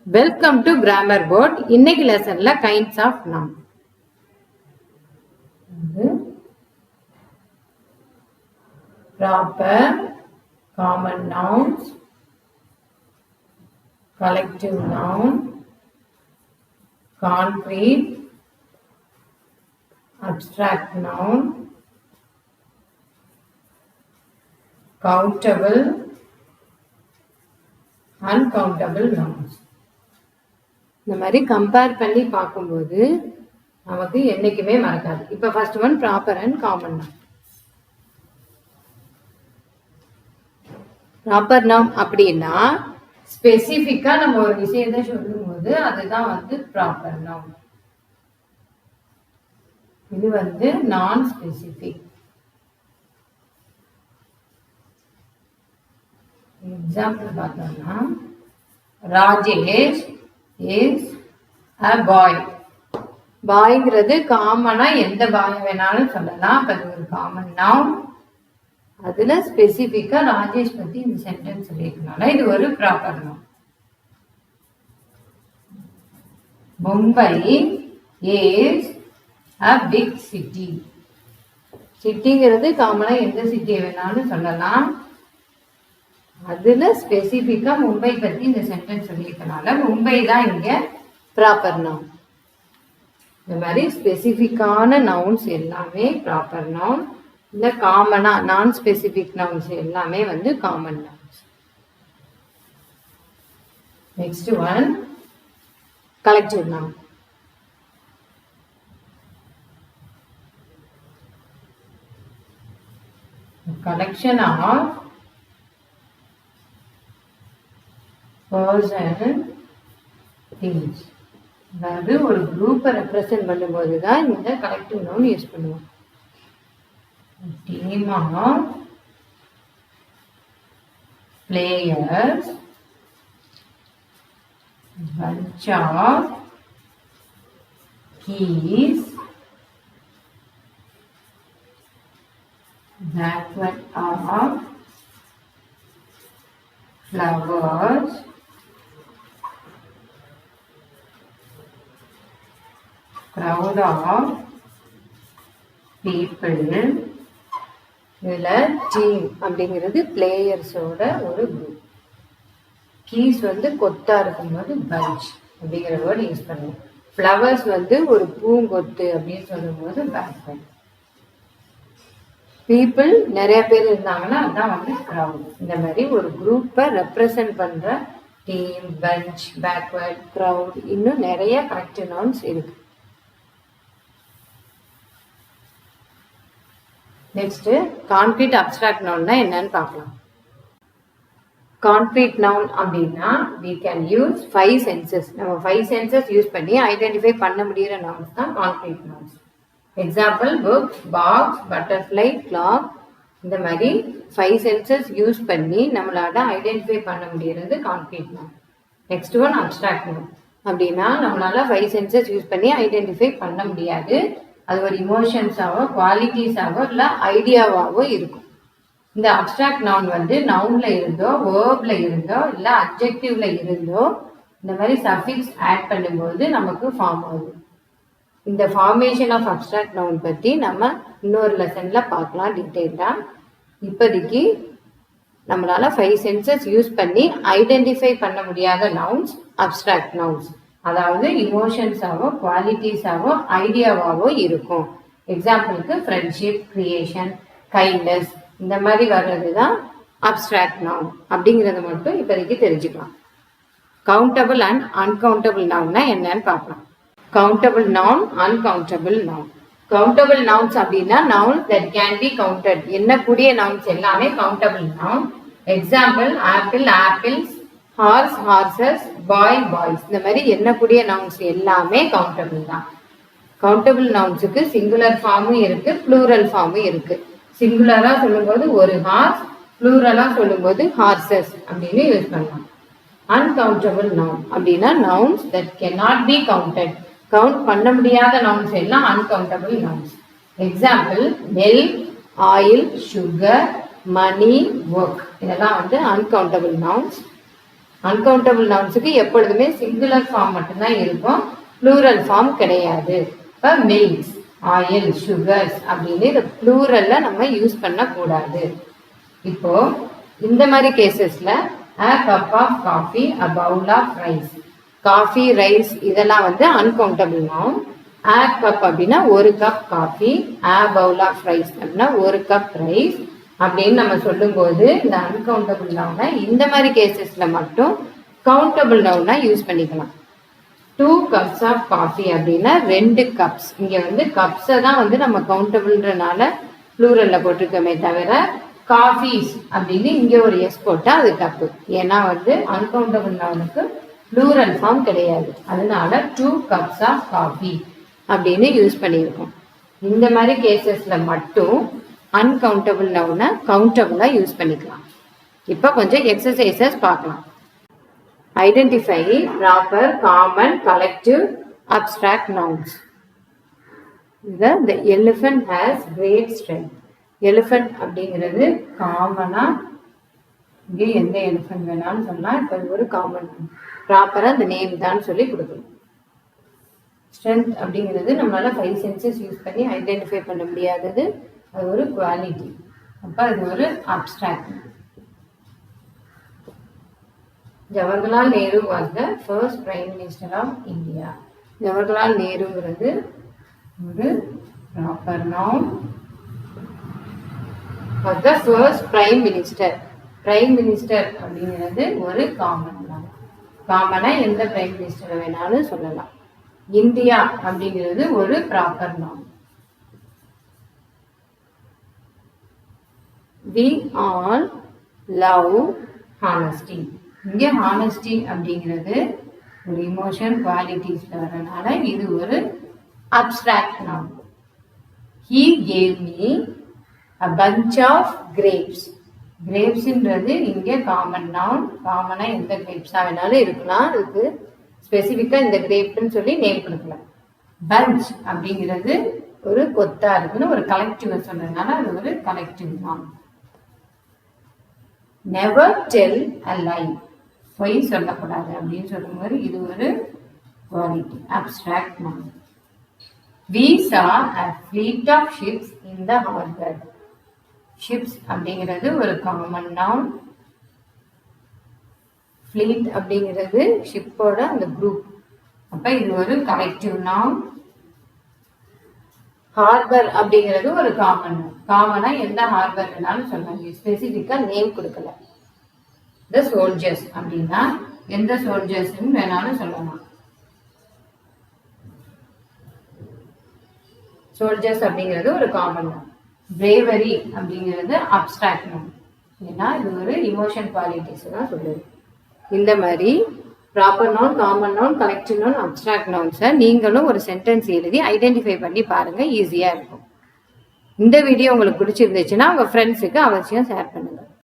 Welcome to grammar board. இன்னைக்கு லெசன்ல kinds of noun. Proper, common nouns, collective noun, concrete, abstract noun, countable, uncountable nouns. இந்த மாதிரி compare பண்ணி பார்க்கும்போது நமக்கு என்னைக்குமே மறக்காது. இப்போ first one proper and common noun. Proper noun அப்படின்னா ஸ்பெசிஃபிக்கா நம்ம ஒரு விஷயத்தை சொல்லும் போது அதுதான் ப்ராப்பர் நவுன். இது நான் ஸ்பெசிஃபிக். எக்ஸாம்பிள் பார்த்தோம்னா ராஜேஷ் இஸ் a boy. பாய்ங்கிறது காமனா எந்த பாய் வேணாலும் சொல்லலாம். அது ஒரு காமன் நவுன். அதுல ஸ்பெசிபிக்கா ராஜேஷ் பத்தி இந்த சென்டென்ஸ் சொல்லியிருக்கனால இது ஒரு proper noun. Mumbai is a big city. சிட்டிங்கிறது காமனா எந்த சிட்டியை வேணாலும் சொல்லலாம். அதுல ஸ்பெசிபிக்கா மும்பை பத்தி இந்த சென்டென்ஸ் சொல்லியிருக்கனால மும்பை தான் இங்க ப்ராப்பர் நவுன். இந்த மாதிரி ஸ்பெசிபிக்கான நவுன்ஸ் எல்லாமே ப்ராப்பர் நவுன். இல்ல காமனா நான் ஸ்பெசிபிக் நவுன்ஸ் எல்லாமே common nouns. Next one collective noun. Collection of person, things. அதாவது ஒரு குரூப்பை ரெப்ரசென்ட் பண்ணும்போது தான் இந்த கலெக்டிவ் நவுன் யூஸ் பண்ணுவோம். Team of players, bunch of keys, backward of flowers, crowd of people. இதுல டீம் அப்படிங்கிறது பிளேயர்ஸோட ஒரு குரூப். கீஸ் கொத்தா இருக்கும்போது பஞ்ச் அப்படிங்கிற வேர்டு யூஸ் பண்ணுவோம். ஃப்ளவர்ஸ் ஒரு பூங்கொத்து அப்படின்னு சொல்லும்போது பேக்வர்ட். பீப்புள் நிறைய பேர் இருந்தாங்கன்னா அதான் கிரவுட். இந்த மாதிரி ஒரு குரூப்பை ரெப்ரசன்ட் பண்ற டீம், பஞ்ச், பேக்வர்ட், கிரவுட், இன்னும் நிறைய கலெக்டிவ் நவுன்ஸ் இருக்கு. நெக்ஸ்ட் கான்கிரீட் அப்ஸ்ட்ராக்ட் நவுன்னா என்னன்னு பார்க்கலாம். கான்கிரீட் நவுன் அப்படின்னா we can use 5 senses. நம்ம 5 senses யூஸ் பண்ணி ஐடென்டிஃபை பண்ண முடியிற நவுன்ஸ் தான் concrete nouns. Example book, box, butterfly, clock. இந்த மாதிரி 5 சென்சஸ் யூஸ் பண்ணி நம்மளால ஐடென்டிஃபை பண்ண முடியறது concrete noun. Next one abstract noun. அப்படின்னா நம்மளால 5 சென்சஸ் யூஸ் பண்ணி ஐடென்டிஃபை பண்ண முடியாது. அது ஒரு இமோஷன்ஸாவோ குவாலிட்டிஸாவோ இல்லை ஐடியாவாவோ இருக்கும். இந்த அப்ஸ்ட்ராக்ட் நவுன் நவுன்ல இருந்தோ, வேர்ப்ல இருந்தோ, இல்லை அப்ஜெக்டிவ்ல இருந்தோ இந்த மாதிரி சஃபிக்ஸ் ஆட் பண்ணும்போது நமக்கு ஃபார்ம் ஆகுது. இந்த ஃபார்மேஷன் ஆஃப் அப்ஸ்ட்ராக்ட் நவுன் பற்றி நம்ம இன்னொரு லெசன்ல பார்க்கலாம் டீட்டெயிலா. இப்போதைக்கு நம்மளால 5 சென்சஸ் யூஸ் பண்ணி ஐடென்டிஃபை பண்ண முடியாத நவுன்ஸ் அப்ஸ்ட்ராக்ட் நவுன்ஸ். அதாவது இமோஷன்ஸாவோ குவாலிட்டிஸாவோ ஐடியாவாவோ இருக்கும். எக்ஸாம்பிளுக்கு ஃப்ரெண்ட்ஷிப், கிரியேஷன், கைண்ட்னஸ் இந்த மாதிரி வர்றது தான் அப்ஸ்ட்ராக்ட் நவுன். அப்படிங்கிறத மட்டும் இப்போதைக்கு தெரிஞ்சுக்கலாம். கவுண்டபிள் அண்ட் அன்கவுண்டபிள் நவுன்னா என்னன்னு பார்க்கலாம். Countable noun, uncountable noun. Countable nouns அப்படின்னா nouns that can be counted. எண்ணக்கூடிய நவுன்ஸ் எல்லாமே countable noun. Example apple, apples, horse, horses, boy, boys. இந்த மாதிரி எண்ணக்கூடிய நவுன்ஸ் எல்லாமே கவுண்டபிள் தான். கவுண்டபிள் நவுன்ஸுக்கு சிங்குலர் ஃபார்மும் இருக்கு, ப்ளூரல் ஃபார்மும் இருக்கு. சிங்குலரா சொல்லும்போது ஒரு ஹார்ஸ், ப்ளூரலா சொல்லும்போது ஹார்சஸ் அப்படின்னு யூஸ் பண்ணலாம். அன்கவுண்டபிள் நவுன் அப்படின்னா nouns that cannot be counted. Count பண்ண முடியாத நவுன்ஸ் எல்லாம் uncountable nouns. Example milk, oil, sugar, money, work. இதெல்லாம் uncountable nouns. அன்கவுண்டபிள் நவுன்ஸுக்கு எப்பொழுதுமே சிங்குலர் ஃபார்ம் மட்டும்தான் இருக்கும், ப்ளூரல் ஃபார்ம் கிடையாது. இப்போ மில்க்ஸ், ஆயில், சுகர்ஸ் அப்படின்னு இந்த ப்ளூரல்ல நம்ம யூஸ் பண்ணக்கூடாது. இப்போ இந்த மாதிரி கேசஸ்ல a cup of coffee, a bowl of rice, coffee, rice இதெல்லாம் வந்து அன்கவுண்டபிள் நவுன். a cup அப்படின்னா ஒரு cup coffee, a bowl of rice அப்படின்னா ஒரு கப் ரைஸ் அப்படின்னு நம்ம சொல்லும்போது இந்த அன்கவுண்டபிள் நவுனை இந்த மாதிரி கேசஸ்ல மட்டும் கவுண்டபிள் நவுனா யூஸ் பண்ணிக்கலாம். 2 cups of coffee அப்படின்னா 2 கப்ஸ். இங்க வந்து கப்ஸை தான் வந்து நம்ம கவுண்டபிள்ன்றனால ப்ளூரல்ல போட்டிருக்கோமே தவிர காஃபீஸ் அப்படின்னு இங்க ஒரு எஸ் போட்டா அது தப்பு. ஏன்னா வந்து அன்கவுண்டபிள் நவுனுக்கு ப்ளூரல் ஃபார்ம் கிடையாது. அதனால 2 cups of coffee அப்படின்னு யூஸ் பண்ணியிருக்கோம். இந்த மாதிரி கேசஸ்ல மட்டும் அன்கவுண்டபிள் நவுனை கவுண்டபிளா யூஸ் பண்ணிக்கலாம். இப்போ கொஞ்சம் எக்ஸசைசஸ் பார்க்கலாம். Identify proper, common, collective, abstract nouns. The elephant has great strength. Elephant அப்படிங்கிறது காமனா, இங்கே எந்த எலிஃபண்ட் வேணாலும் சொல்லலாம். இப்போ ஒரு காமன் ப்ராப்பராக அந்த நேம் தான் சொல்லி கொடுக்கணும். ஸ்ட்ரென்த் அப்படிங்கிறது நம்மளால 5 சென்சஸ் யூஸ் பண்ணி ஐடென்டிஃபை பண்ண முடியாதது, அது ஒரு குவாலிட்டி. அப்போ அது ஒரு abstract. Jawaharlal Nehru was the first prime minister of India. Jawaharlal நேருங்கிறது ஒரு proper noun. was the first prime minister. Prime minister அப்படிங்கிறது ஒரு காமன் நவுன். காமனா எந்த பிரைம் மினிஸ்டர் வேணாலும் சொல்லலாம். இந்தியா அப்படிங்கிறது ஒரு proper noun. we all love honesty. இங்கே honesty அப்படிங்கிறது ஒரு இமோஷன் குவாலிட்டிஸ்ல வரனால இது ஒரு abstract noun. he gave me a bunch of grapes. கிரேப்ஸ்ன்றது இங்கே காமன் நவுன். காமனா எந்த கிரேப்ஸா வேணாலும் இருக்கலாம், அதுக்கு ஸ்பெசிஃபிக்கா இந்த கிரேப்னு சொல்லி நேம் கொடுக்கலாம். பஞ்ச் அப்படிங்கிறது ஒரு கொத்தா இருக்குன்னு ஒரு கலெக்டிவ் சொல்றதுனால அது ஒரு collective noun. Never tell a lie. பொய் சொல்லக்கூடாது அப்படின்னு சொல்லும்போது இது ஒரு quality, abstract noun. we saw a fleet of ships in the harbor. Ships அப்படிங்கிறது ஒரு காமன் நவுன். ஃப்ளீட் அப்படிங்கிறது ஷிப்போட அந்த குரூப். அப்ப இது ஒரு கலெக்டிவ் நவுன். ஹார்பர் அப்படிங்கிறது ஒரு காமன் நவுன். காமனா எந்த ஹார்பர் வேணாலும் சொல்லலாம், ஸ்பெசிஃபிக்கா நேம் கொடுக்கல. த சோல்ஜர்ஸ் அப்படின்னா எந்த சோல்ஜர்ஸ் வேணாலும் சொல்லலாம். சோல்ஜர்ஸ் அப்படிங்கிறது ஒரு காமன் நவுன். பிரேவரி அப்படிங்கிறது அப்ஸ்ட்ராக்ட் நவுன். ஏன்னா இது ஒரு இமோஷன் குவாலிட்டிஸ் தான் சொல்லுது. இந்த மாதிரி proper noun, common noun, collective noun, abstract நவுன்ஸை நீங்களும் ஒரு சென்டென்ஸ் எழுதி ஐடென்டிஃபை பண்ணி பாருங்க, ஈஸியா இருக்கும். இந்த வீடியோ உங்களுக்கு பிடிச்சிருந்துச்சுன்னா உங்க ஃப்ரெண்ட்ஸுக்கு அவசியம் ஷேர் பண்ணுங்க.